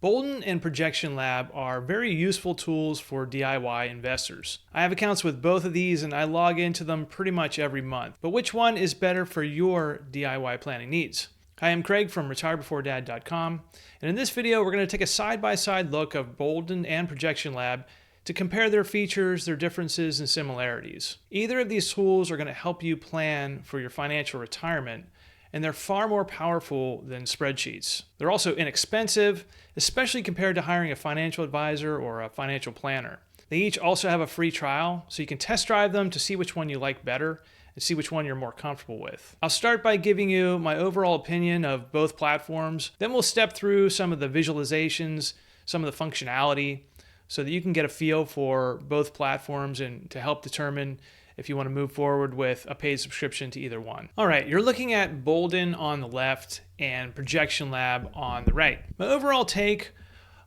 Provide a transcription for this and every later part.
Boldin and ProjectionLab are very useful tools for DIY investors. I have accounts with both of these and I log into them pretty much every month. But which one is better for your DIY planning needs? Hi, I'm Craig from retirebeforedad.com, and in this video we're going to take a side-by-side look of Boldin and ProjectionLab to compare their features, their differences, and similarities. Either of these tools are going to help you plan for your financial retirement, and they're far more powerful than spreadsheets. They're also inexpensive, especially compared to hiring a financial advisor or a financial planner. They each also have a free trial, so you can test drive them to see which one you like better and see which one you're more comfortable with. I'll start by giving you my overall opinion of both platforms. Then we'll step through some of the visualizations, some of the functionality, so that you can get a feel for both platforms and to help determine if you want to move forward with a paid subscription to either one. All right, you're looking at Boldin on the left and ProjectionLab on the right. My overall take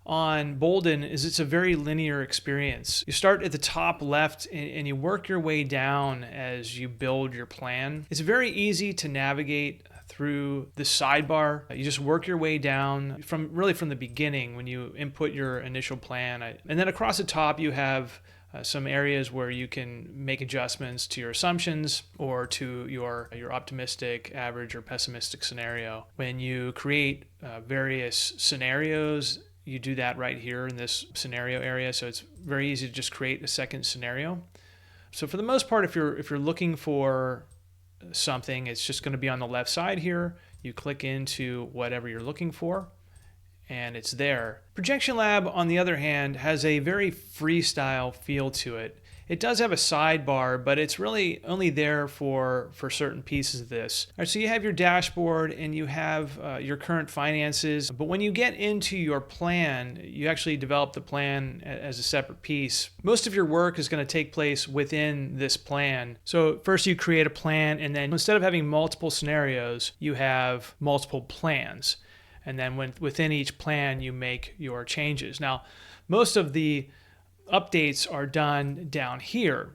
on Boldin is it's a very linear experience. You start at the top left and you work your way down as you build your plan. It's very easy to navigate through the sidebar. You just work your way down from the beginning when you input your initial plan. And then across the top you have some areas where you can make adjustments to your assumptions or to your optimistic, average, or pessimistic scenario. When you create various scenarios, you do that right here in this scenario area. So it's very easy to just create a second scenario. So for the most part, if you're looking for something, it's just going to be on the left side here. You click into whatever you're looking for, and it's there. ProjectionLab, on the other hand, has a very freestyle feel to it. It does have a sidebar, but it's really only there for certain pieces of this. All right, so you have your dashboard and you have your current finances, but when you get into your plan, you actually develop the plan as a separate piece. Most of your work is going to take place within this plan. So first you create a plan, and then instead of having multiple scenarios, you have multiple plans. And then within each plan, you make your changes. Now, most of the updates are done down here,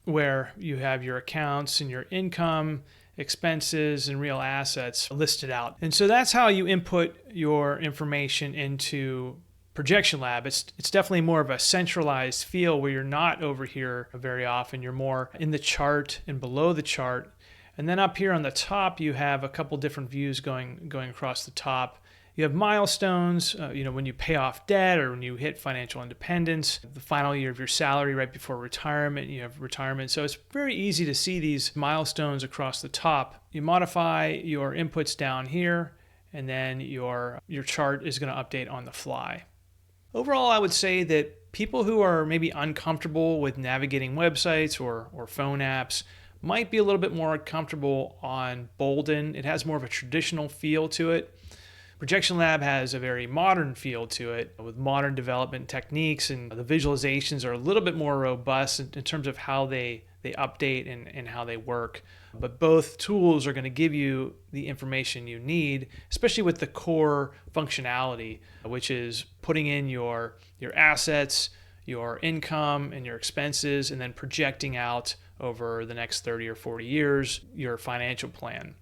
where you have your accounts and your income, expenses, and real assets listed out. And so that's how you input your information into ProjectionLab. It's definitely more of a centralized feel where you're not over here very often. You're more in the chart and below the chart. And then up here on the top, you have a couple different views going across the top. You have milestones, when you pay off debt or when you hit financial independence, the final year of your salary right before retirement, you have retirement. So it's very easy to see these milestones across the top. You modify your inputs down here, and then your chart is going to update on the fly. Overall, I would say that people who are maybe uncomfortable with navigating websites or phone apps might be a little bit more comfortable on Boldin. It has more of a traditional feel to it. ProjectionLab has a very modern feel to it with modern development techniques, and the visualizations are a little bit more robust in terms of how they update and how they work. But both tools are going to give you the information you need, especially with the core functionality, which is putting in your assets, your income, and your expenses, and then projecting out over the next 30 or 40 years your financial plan.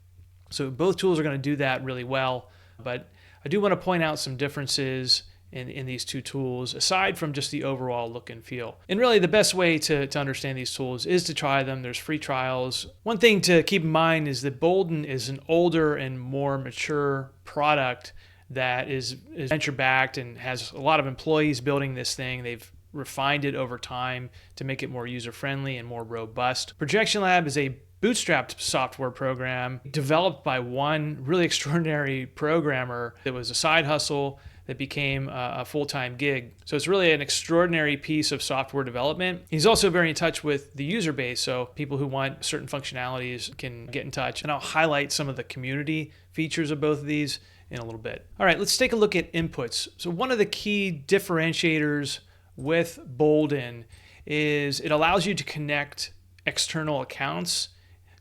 So both tools are going to do that really well. But I do want to point out some differences in these two tools, aside from just the overall look and feel. And really the best way to understand these tools is to try them. There's free trials. One thing to keep in mind is that Boldin is an older and more mature product that is venture-backed and has a lot of employees building this thing. They've refined it over time to make it more user-friendly and more robust. ProjectionLab is a bootstrapped software program developed by one really extraordinary programmer that was a side hustle that became a full-time gig. So it's really an extraordinary piece of software development. He's also very in touch with the user base, so people who want certain functionalities can get in touch. And I'll highlight some of the community features of both of these in a little bit. All right, let's take a look at inputs. So one of the key differentiators with Boldin is it allows you to connect external accounts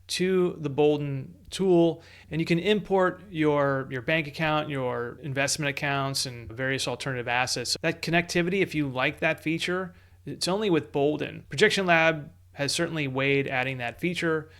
to the Boldin tool, and you can import your bank account, your investment accounts, and various alternative assets. That connectivity, if you like that feature, it's only with Boldin. ProjectionLab has certainly weighed adding that feature,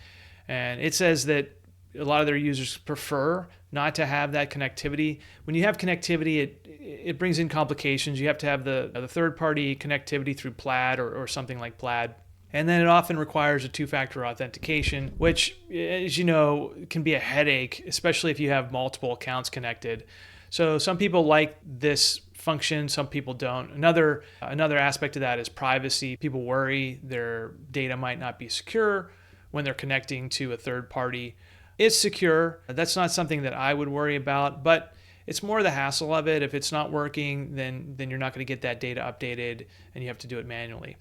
and it says that a lot of their users prefer not to have that connectivity. When you have connectivity, it brings in complications. You have to have the third-party connectivity through Plaid or something like Plaid. And then it often requires a two-factor authentication, which, as you know, can be a headache, especially if you have multiple accounts connected. So some people like this function, some people don't. Another aspect of that is privacy. People worry their data might not be secure when they're connecting to a third party. It's secure. That's not something that I would worry about, but it's more the hassle of it. If it's not working, then you're not going to get that data updated and you have to do it manually.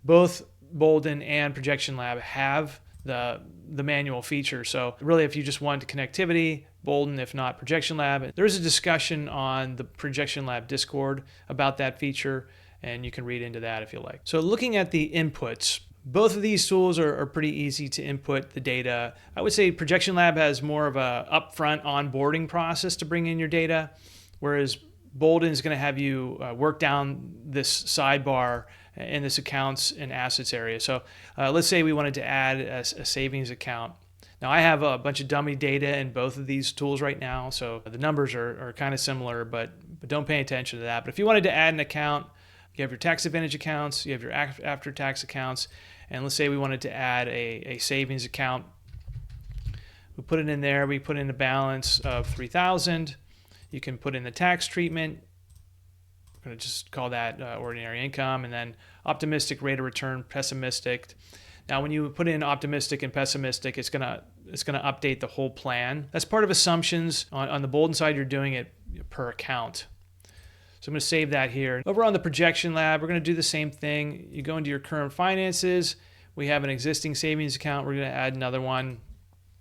Both Boldin and ProjectionLab have the manual feature. So really, if you just want connectivity, Boldin, if not ProjectionLab. There's a discussion on the ProjectionLab Discord about that feature, and you can read into that if you like. So looking at the inputs, both of these tools are pretty easy to input the data. I would say ProjectionLab has more of a upfront onboarding process to bring in your data, whereas Boldin is going to have you work down this sidebar in this accounts and assets area. So let's say we wanted to add a savings account. Now I have a bunch of dummy data in both of these tools right now, so the numbers are kind of similar, but don't pay attention to that. But if you wanted to add an account, you have your tax advantage accounts, you have your after-tax accounts, and let's say we wanted to add a savings account. We put it in there, we put in a balance of $3,000. You can put in the tax treatment. I'm going to just call that ordinary income, and then optimistic rate of return, pessimistic. Now, when you put in optimistic and pessimistic, it's gonna update the whole plan. That's part of assumptions. On the Boldin side, you're doing it per account. So I'm going to save that here. Over on the ProjectionLab, we're going to do the same thing. You go into your current finances. We have an existing savings account. We're going to add another one.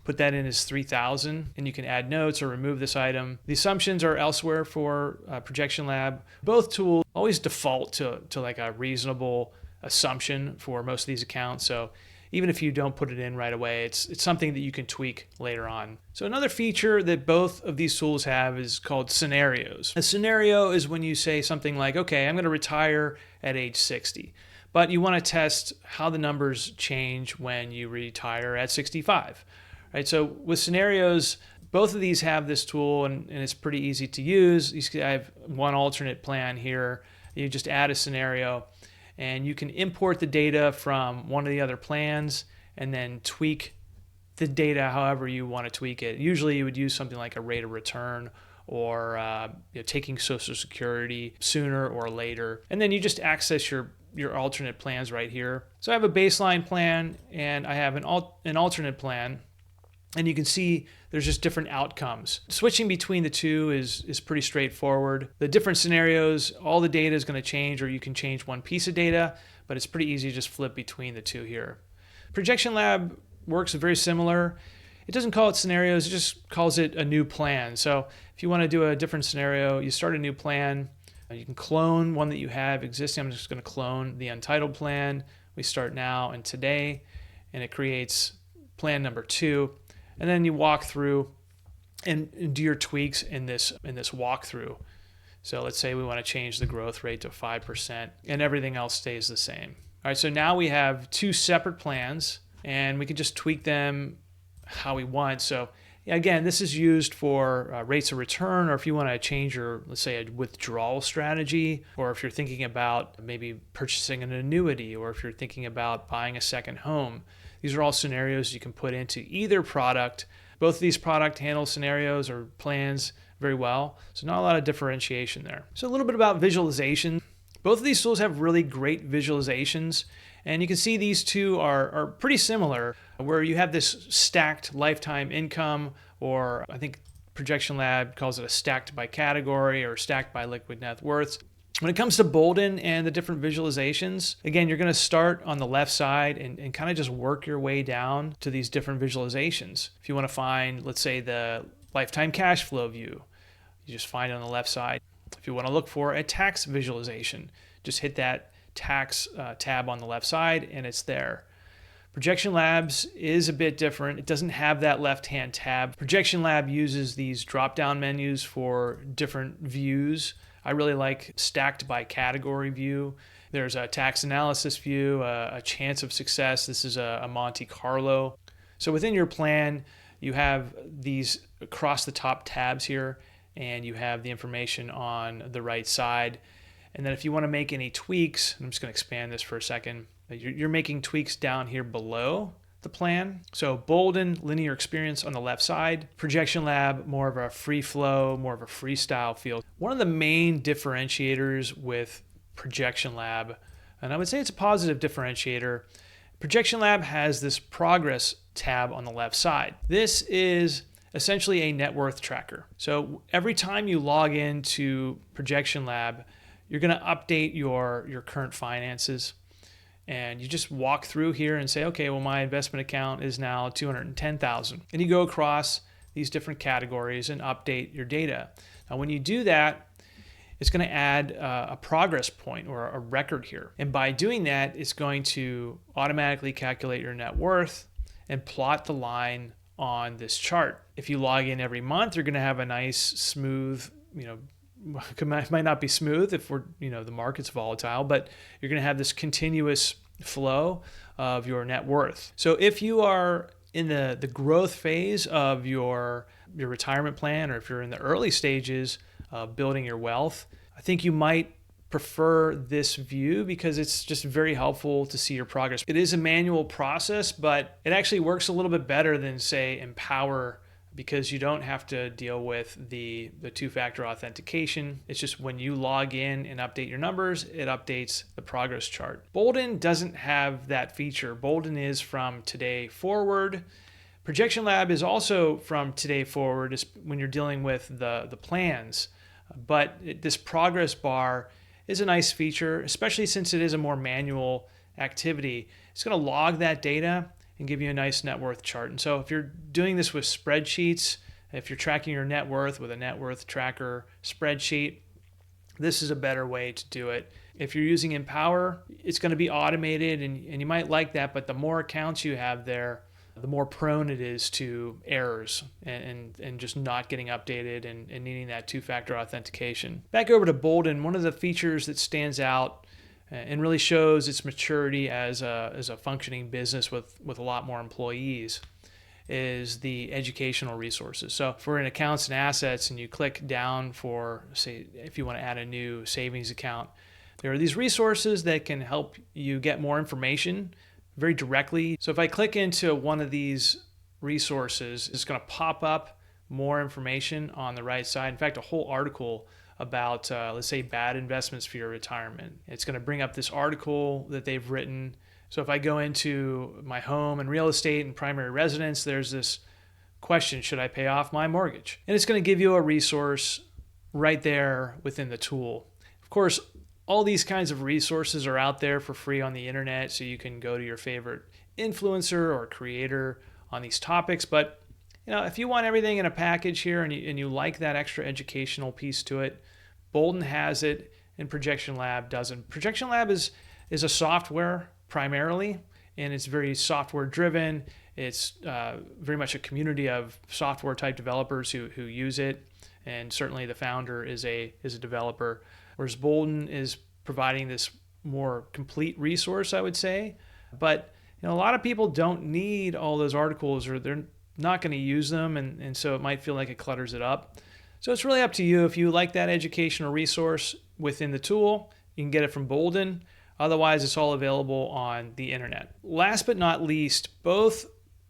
Put that in as 3,000, and you can add notes or remove this item. The assumptions are elsewhere for ProjectionLab. Both tools always default to like a reasonable assumption for most of these accounts. So even if you don't put it in right away, it's something that you can tweak later on. So another feature that both of these tools have is called scenarios. A scenario is when you say something like, okay, I'm going to retire at age 60, but you want to test how the numbers change when you retire at 65. Right? So with scenarios, both of these have this tool, and it's pretty easy to use. I have one alternate plan here. You just add a scenario, and you can import the data from one of the other plans and then tweak the data however you want to tweak it. Usually you would use something like a rate of return or taking Social Security sooner or later. And then you just access your alternate plans right here. So I have a baseline plan and I have an alternate plan. And you can see there's just different outcomes. Switching between the two is pretty straightforward. The different scenarios, all the data is going to change, or you can change one piece of data, but it's pretty easy to just flip between the two here. ProjectionLab works very similar. It doesn't call it scenarios, it just calls it a new plan. So if you want to do a different scenario, you start a new plan. You can clone one that you have existing. I'm just going to clone the untitled plan. We start now and today, and it creates plan number 2. And then you walk through and do your tweaks in this walkthrough. So let's say we want to change the growth rate to 5% and everything else stays the same. All right, so now we have 2 separate plans and we can just tweak them how we want. So again, this is used for rates of return, or if you want to change your, let's say, a withdrawal strategy, or if you're thinking about maybe purchasing an annuity, or if you're thinking about buying a second home. These are all scenarios you can put into either product. Both of these product handle scenarios or plans very well, so not a lot of differentiation there. So a little bit about visualization. Both of these tools have really great visualizations, and you can see these two are pretty similar, where you have this stacked lifetime income, or I think ProjectionLab calls it a stacked by category or stacked by liquid net worths. When it comes to Boldin and the different visualizations, again, you're going to start on the left side and kind of just work your way down to these different visualizations. If you want to find, let's say, the lifetime cash flow view, you just find it on the left side. If you want to look for a tax visualization, just hit that tax tab on the left side and it's there. ProjectionLab's is a bit different. It doesn't have that left-hand tab. ProjectionLab uses these drop-down menus for different views. I really like stacked by category view. There's a tax analysis view, a chance of success. This is a Monte Carlo. So within your plan, you have these across the top tabs here, and you have the information on the right side. And then if you want to make any tweaks, I'm just going to expand this for a second. You're making tweaks down here below the plan. So Boldin, linear experience on the left side. ProjectionLab, more of a free flow, more of a freestyle feel. One of the main differentiators with ProjectionLab, and I would say it's a positive differentiator, ProjectionLab has this progress tab on the left side. This is essentially a net worth tracker. So every time you log into ProjectionLab, you're going to update your current finances. And you just walk through here and say, okay, well, my investment account is now $210,000. And you go across these different categories and update your data. Now, when you do that, it's going to add a progress point or a record here. And by doing that, it's going to automatically calculate your net worth and plot the line on this chart. If you log in every month, you're going to have a nice, smooth, it might not be smooth if the market's volatile, but you're going to have this continuous flow of your net worth. So if you are in the growth phase of your retirement plan, or if you're in the early stages of building your wealth, I think you might prefer this view because it's just very helpful to see your progress. It is a manual process, but it actually works a little bit better than, say, Empower, because you don't have to deal with the two-factor authentication. It's just when you log in and update your numbers, it updates the progress chart. Boldin doesn't have that feature. Boldin is from today forward. ProjectionLab is also from today forward when you're dealing with the plans. But this progress bar is a nice feature, especially since it is a more manual activity. It's going to log that data and give you a nice net worth chart. And so if you're doing this with spreadsheets, if you're tracking your net worth with a net worth tracker spreadsheet, this is a better way to do it. If you're using Empower, it's going to be automated, and you might like that, but the more accounts you have there, the more prone it is to errors and just not getting updated and needing that two-factor authentication. Back over to Boldin, one of the features that stands out and really shows its maturity as a functioning business with a lot more employees is the educational resources. So if we're in accounts and assets and you click down for, say, if you want to add a new savings account, there are these resources that can help you get more information very directly. So if I click into one of these resources, it's going to pop up more information on the right side. In fact, a whole article about, let's say, bad investments for your retirement. It's going to bring up this article that they've written. So if I go into my home and real estate and primary residence, there's this question, should I pay off my mortgage? And it's going to give you a resource right there within the tool. Of course, all these kinds of resources are out there for free on the internet, so you can go to your favorite influencer or creator on these topics. But if you want everything in a package here and you like that extra educational piece to it, Boldin has it and ProjectionLab doesn't. ProjectionLab is a software primarily, and it's very software driven. It's very much a community of software type developers who use it, and certainly the founder is a developer. Whereas Boldin is providing this more complete resource, I would say. But a lot of people don't need all those articles, or they're not going to use them, and so it might feel like it clutters it up. So it's really up to you. If you like that educational resource within the tool, you can get it from Boldin. Otherwise, it's all available on the internet. Last but not least, both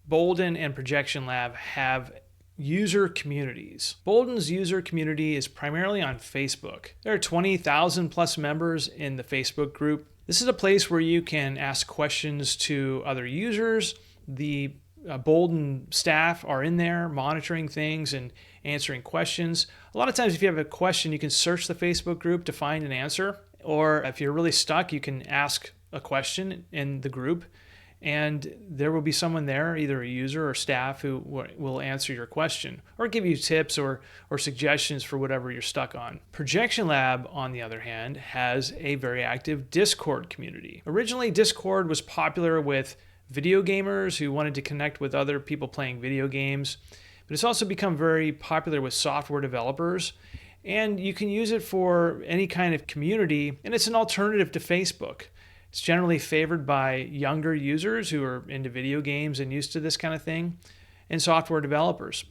Boldin and ProjectionLab have user communities. Boldin's user community is primarily on Facebook. There are 20,000 plus members in the Facebook group. This is a place where you can ask questions to other users. The Boldin staff are in there monitoring things and answering questions. A lot of times if you have a question, you can search the Facebook group to find an answer. Or if you're really stuck, you can ask a question in the group, and there will be someone there, either a user or staff, who will answer your question or give you tips or suggestions for whatever you're stuck on. ProjectionLab, on the other hand, has a very active Discord community. Originally, Discord was popular with video gamers who wanted to connect with other people playing video games, but it's also become very popular with software developers. And you can use it for any kind of community, and it's an alternative to Facebook. It's generally favored by younger users who are into video games and used to this kind of thing. and software developers.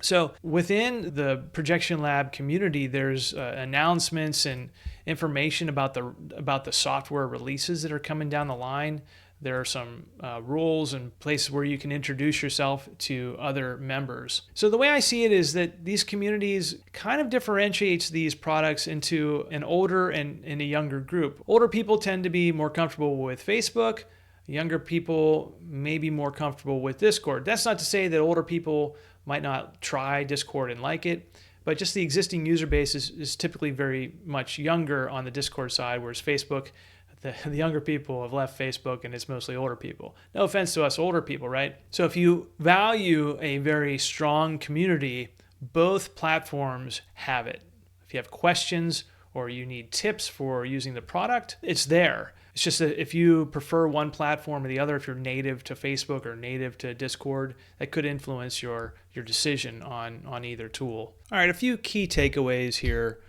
So within the ProjectionLab community, there's announcements and information about the software releases that are coming down the line. There are some rules and places where you can introduce yourself to other members. So the way I see it is that these communities kind of differentiates these products into an older and a younger group. Older people tend to be more comfortable with Facebook. Younger people may be more comfortable with Discord. That's not to say that older people might not try Discord and like it, but just the existing user base is typically very much younger on the Discord side, whereas Facebook, the younger people have left Facebook and it's mostly older people. No offense to us older people, right? So if you value a very strong community, both platforms have it. If you have questions or you need tips for using the product, it's there. It's just that if you prefer one platform or the other, if you're native to Facebook or native to Discord, that could influence your decision on either tool. All right, a few key takeaways here.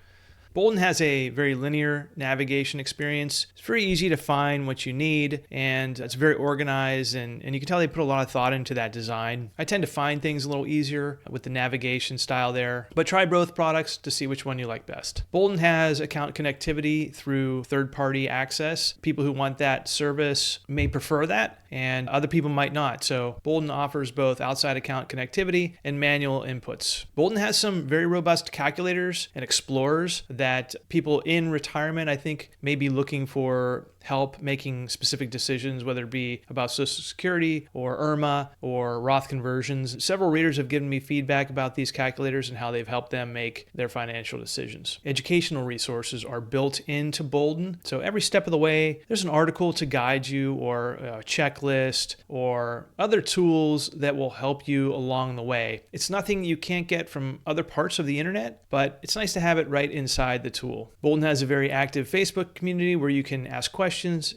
Boldin has a very linear navigation experience. It's very easy to find what you need, and it's very organized, and you can tell they put a lot of thought into that design. I tend to find things a little easier with the navigation style there, but try both products to see which one you like best. Boldin has account connectivity through third-party access. People who want that service may prefer that, and other people might not. So Boldin offers both outside account connectivity and manual inputs. Boldin has some very robust calculators and explorers that people in retirement, I think, may be looking for help making specific decisions, whether it be about Social Security or IRMA or Roth conversions. Several readers have given me feedback about these calculators and how they've helped them make their financial decisions. Educational resources are built into Boldin. So every step of the way, there's an article to guide you or a checklist or other tools that will help you along the way. It's nothing you can't get from other parts of the internet, but it's nice to have it right inside the tool. Boldin has a very active Facebook community where you can ask questions,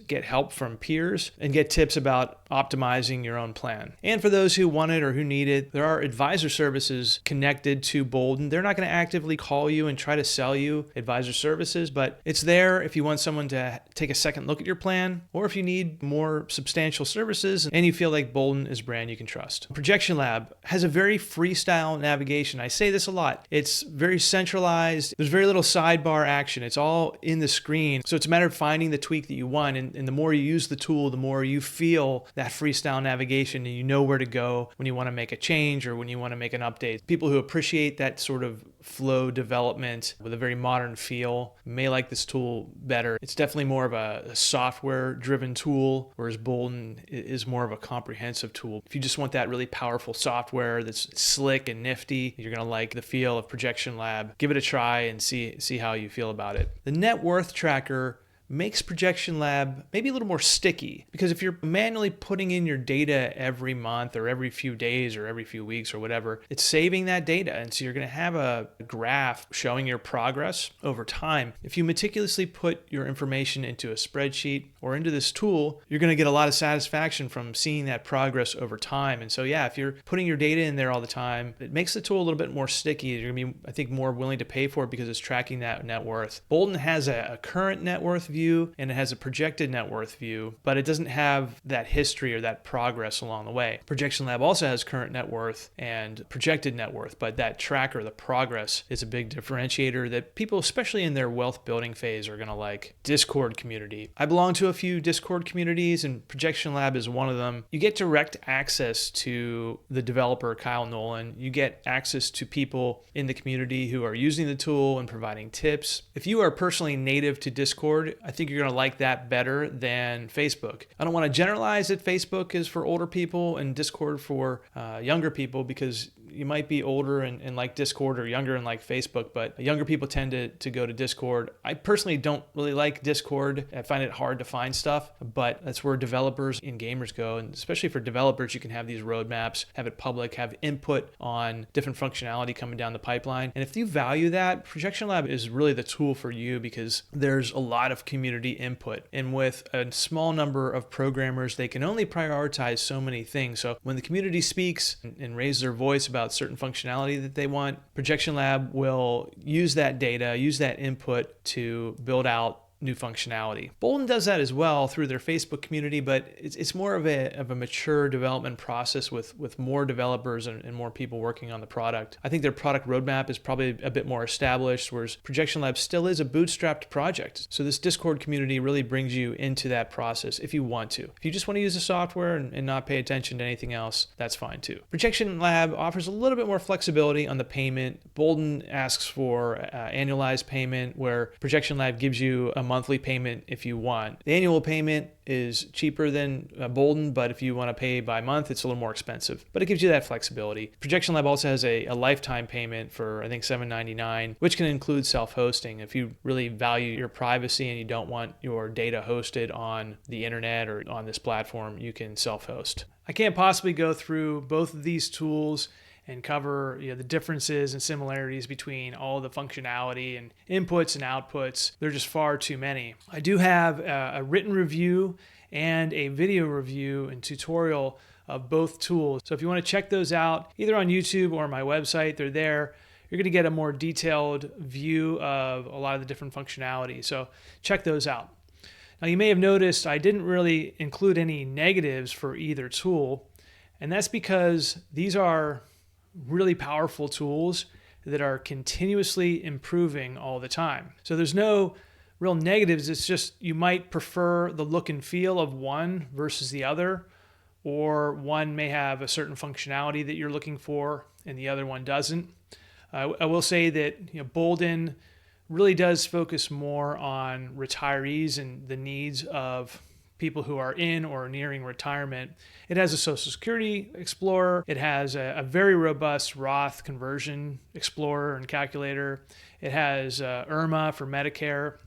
get help from peers, and get tips about optimizing your own plan. And for those who want it or who need it, there are advisor services connected to Boldin. They're not going to actively call you and try to sell you advisor services, but it's there if you want someone to take a second look at your plan, or if you need more substantial services and you feel like Boldin is a brand you can trust. ProjectionLab has a very freestyle navigation. I say this a lot. It's very centralized. There's very little sidebar action. It's all in the screen. So it's a matter of finding the tweak that you want. And the more you use the tool, the more you feel that freestyle navigation and you know where to go when you want to make a change or when you want to make an update. People who appreciate that sort of flow development with a very modern feel may like this tool better. It's definitely more of a software-driven tool, whereas Boldin is more of a comprehensive tool. If you just want that really powerful software that's slick and nifty, you're going to like the feel of ProjectionLab. Give it a try and see how you feel about it. The net worth tracker makes ProjectionLab maybe a little more sticky, because if you're manually putting in your data every month or every few days or every few weeks or whatever, it's saving that data. And so you're going to have a graph showing your progress over time. If you meticulously put your information into a spreadsheet or into this tool, you're going to get a lot of satisfaction from seeing that progress over time. And so, yeah, if you're putting your data in there all the time, it makes the tool a little bit more sticky. You're going to be, I think, more willing to pay for it because it's tracking that net worth. Boldin has a current net worth view and it has a projected net worth view, but it doesn't have that history or that progress along the way. ProjectionLab also has current net worth and projected net worth, but that tracker, the progress, is a big differentiator that people, especially in their wealth building phase, are going to like. Discord community. I belong to a few Discord communities and ProjectionLab is one of them. You get direct access to the developer, Kyle Nolan. You get access to people in the community who are using the tool and providing tips. If you are personally native to Discord, I think you're going to like that better than Facebook. I don't want to generalize that Facebook is for older people and Discord for younger people, because you might be older and like Discord or younger and like Facebook, but younger people tend to go to Discord. I personally don't really like Discord. I find it hard to find stuff, but that's where developers and gamers go. And especially for developers, you can have these roadmaps, have it public, have input on different functionality coming down the pipeline. And if you value that, ProjectionLab is really the tool for you, because there's a lot of community input. And with a small number of programmers, they can only prioritize so many things. So when the community speaks and raises their voice about certain functionality that they want, ProjectionLab will use that data, use that input to build out new functionality. Boldin does that as well through their Facebook community, but it's more of a mature development process with more developers and more people working on the product. I think their product roadmap is probably a bit more established, whereas ProjectionLab still is a bootstrapped project. So this Discord community really brings you into that process if you want to. If you just want to use the software and not pay attention to anything else, that's fine too. ProjectionLab offers a little bit more flexibility on the payment. Boldin asks for annualized payment, where ProjectionLab gives you a monthly payment if you want. The annual payment is cheaper than Boldin, but if you want to pay by month, it's a little more expensive. But it gives you that flexibility. ProjectionLab also has a lifetime payment for, I think, $7.99, which can include self-hosting. If you really value your privacy and you don't want your data hosted on the internet or on this platform, you can self-host. I can't possibly go through both of these tools and cover the differences and similarities between all the functionality and inputs and outputs. They're just far too many. I do have a written review and a video review and tutorial of both tools. So if you want to check those out, either on YouTube or my website, they're there. You're going to get a more detailed view of a lot of the different functionality. So check those out. Now, you may have noticed I didn't really include any negatives for either tool, and that's because these are really powerful tools that are continuously improving all the time. So there's no real negatives. It's just you might prefer the look and feel of one versus the other, or one may have a certain functionality that you're looking for and the other one doesn't. I will say that Boldin really does focus more on retirees and the needs of people who are in or nearing retirement. It has a Social Security Explorer. It has a very robust Roth conversion explorer and calculator. It has IRMA for Medicare.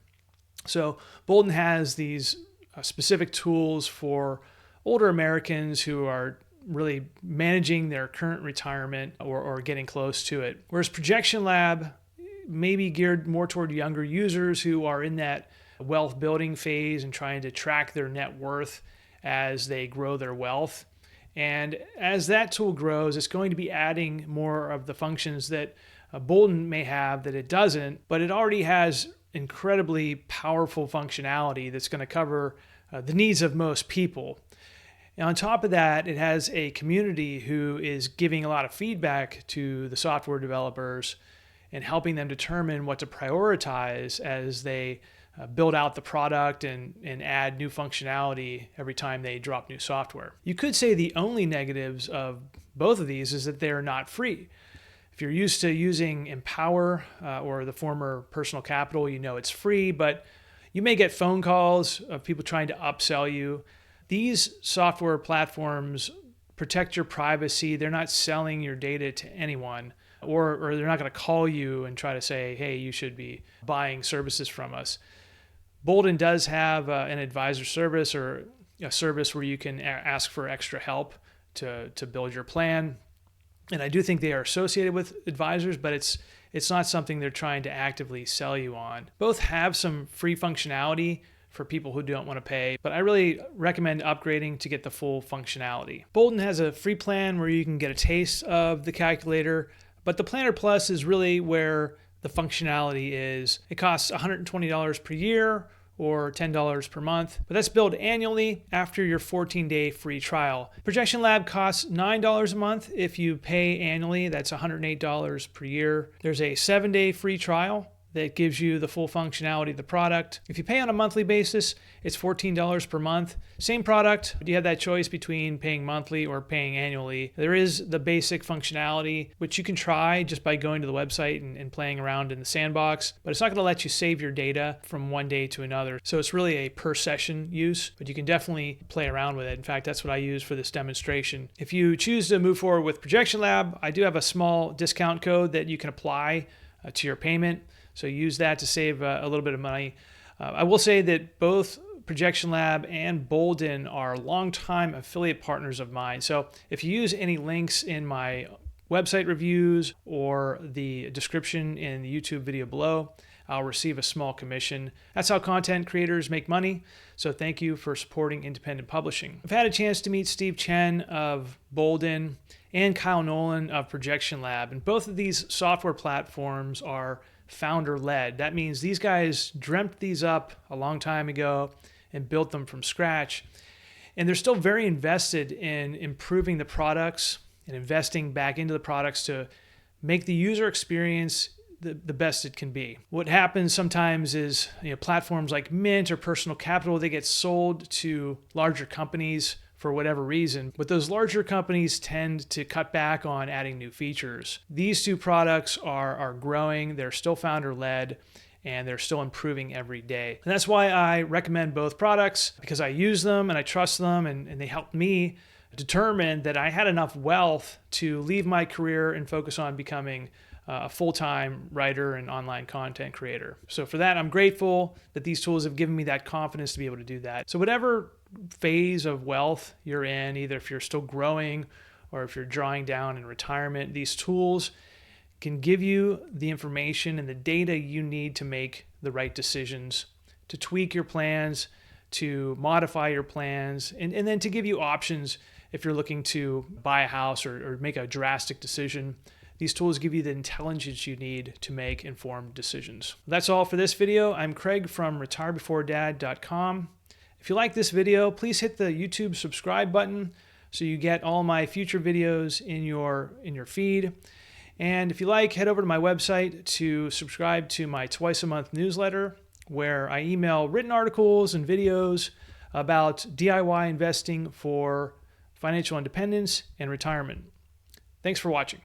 So Boldin has these specific tools for older Americans who are really managing their current retirement or getting close to it. Whereas ProjectionLab may be geared more toward younger users who are in that wealth building phase and trying to track their net worth as they grow their wealth. And as that tool grows, it's going to be adding more of the functions that Boldin may have that it doesn't, but it already has incredibly powerful functionality that's going to cover the needs of most people. And on top of that, it has a community who is giving a lot of feedback to the software developers and helping them determine what to prioritize as they build out the product and add new functionality every time they drop new software. You could say the only negatives of both of these is that they're not free. If you're used to using Empower or the former Personal Capital, it's free, but you may get phone calls of people trying to upsell you. These software platforms protect your privacy. They're not selling your data to anyone, or they're not going to call you and try to say, hey, you should be buying services from us. Boldin does have an advisor service or a service where you can ask for extra help to build your plan. And I do think they are associated with advisors, but it's not something they're trying to actively sell you on. Both have some free functionality for people who don't want to pay, but I really recommend upgrading to get the full functionality. Boldin has a free plan where you can get a taste of the calculator, but the Planner Plus is really where the functionality is. It costs $120 per year or $10 per month, but that's billed annually after your 14-day free trial. ProjectionLab costs $9 a month. If you pay annually, that's $108 per year. There's a 7-day free trial that gives you the full functionality of the product. If you pay on a monthly basis, it's $14 per month. Same product, but you have that choice between paying monthly or paying annually. There is the basic functionality, which you can try just by going to the website and playing around in the sandbox, but it's not going to let you save your data from one day to another. So it's really a per session use, but you can definitely play around with it. In fact, that's what I use for this demonstration. If you choose to move forward with ProjectionLab, I do have a small discount code that you can apply to your payment. So use that to save a little bit of money. I will say that both ProjectionLab and Boldin are longtime affiliate partners of mine. So if you use any links in my website reviews or the description in the YouTube video below, I'll receive a small commission. That's how content creators make money. So thank you for supporting independent publishing. I've had a chance to meet Steve Chen of Boldin and Kyle Nolan of ProjectionLab, and both of these software platforms are founder-led. That means these guys dreamt these up a long time ago and built them from scratch. And they're still very invested in improving the products and investing back into the products to make the user experience the best it can be. What happens sometimes is, platforms like Mint or Personal Capital, they get sold to larger companies for whatever reason, but those larger companies tend to cut back on adding new features. These two products are growing, they're still founder-led, and they're still improving every day. And that's why I recommend both products, because I use them and I trust them, and they helped me determine that I had enough wealth to leave my career and focus on becoming a full-time writer and online content creator. So for that, I'm grateful that these tools have given me that confidence to be able to do that. So whatever phase of wealth you're in, either if you're still growing or if you're drawing down in retirement, these tools can give you the information and the data you need to make the right decisions, to tweak your plans, to modify your plans, and then to give you options if you're looking to buy a house or make a drastic decision. These tools give you the intelligence you need to make informed decisions. That's all for this video. I'm Craig from retirebeforedad.com. If you like this video, please hit the YouTube subscribe button so you get all my future videos in your feed. And if you like, head over to my website to subscribe to my twice-a-month newsletter, where I email written articles and videos about DIY investing for financial independence and retirement. Thanks for watching.